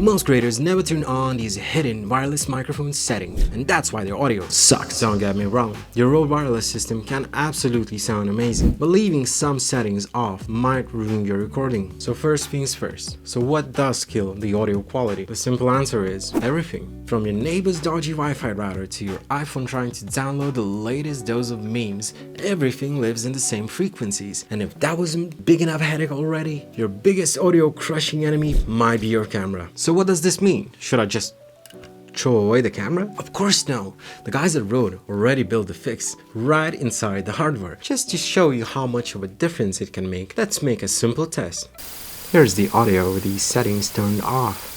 Most creators never turn on these hidden wireless microphone settings, and that's why their audio sucks. Don't get me wrong, your Rode wireless system can absolutely sound amazing, but leaving some settings off might ruin your recording. So first things first. So what does kill the audio quality? The simple answer is everything. From your neighbor's dodgy Wi-Fi router to your iPhone trying to download the latest dose of memes, everything lives in the same frequencies. And if that wasn't big enough headache already, your biggest audio crushing enemy might be your camera. So what does this mean? Should I just throw away the camera? Of course no. The guys at Rode already built the fix right inside the hardware. Just to show you how much of a difference it can make, let's make a simple test. Here's the audio with these settings turned off.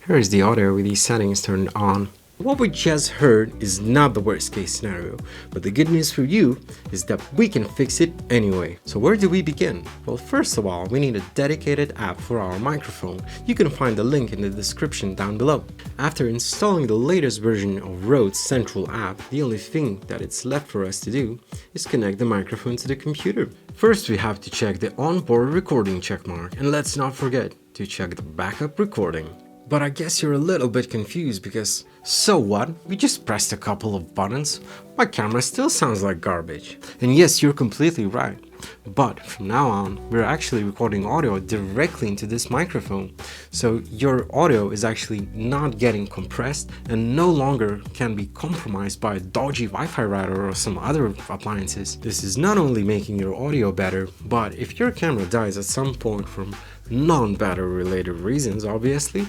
Here's the audio with these settings turned on. What we just heard is not the worst case scenario, but the good news for you is that we can fix it anyway. So where do we begin? Well, first of all, we need a dedicated app for our microphone. You can find the link in the description down below. After installing the latest version of Rode's central app, the only thing that it's left for us to do is connect the microphone to the computer. First, we have to check the onboard recording checkmark, and let's not forget to check the backup recording. But I guess you're a little bit confused because, so what? We just pressed a couple of buttons. My camera still sounds like garbage. And yes, you're completely right. But from now on, we're actually recording audio directly into this microphone. So your audio is actually not getting compressed and no longer can be compromised by a dodgy Wi-Fi router or some other appliances. This is not only making your audio better, but if your camera dies at some point from non-battery related reasons, obviously,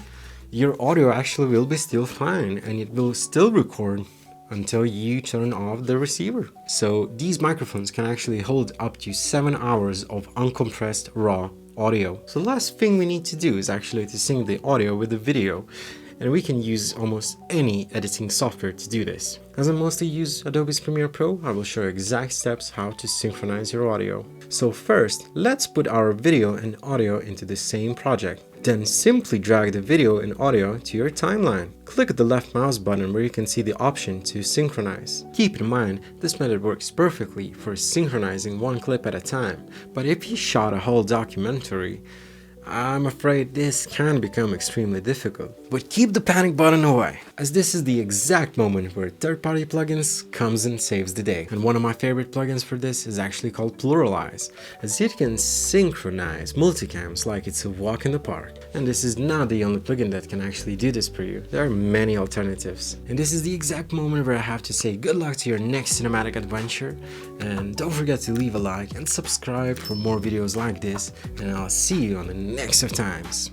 your audio actually will be still fine and it will still record until you turn off the receiver. So these microphones can actually hold up to 7 hours of uncompressed raw audio. So the last thing we need to do is actually to sync the audio with the video, and we can use almost any editing software to do this. As I mostly use Adobe's Premiere Pro, I will show you exact steps how to synchronize your audio. So first, let's put our video and audio into the same project. Then simply drag the video and audio to your timeline. Click the left mouse button where you can see the option to synchronize. Keep in mind, this method works perfectly for synchronizing one clip at a time, but if you shot a whole documentary, I'm afraid this can become extremely difficult. But keep the panic button away, as this is the exact moment where third-party plugins comes and saves the day. And one of my favorite plugins for this is actually called Pluralize, as it can synchronize multicams like it's a walk in the park. And this is not the only plugin that can actually do this for you. There are many alternatives. And this is the exact moment where I have to say good luck to your next cinematic adventure. And don't forget to leave a like and subscribe for more videos like this, and I'll see you on the next of times.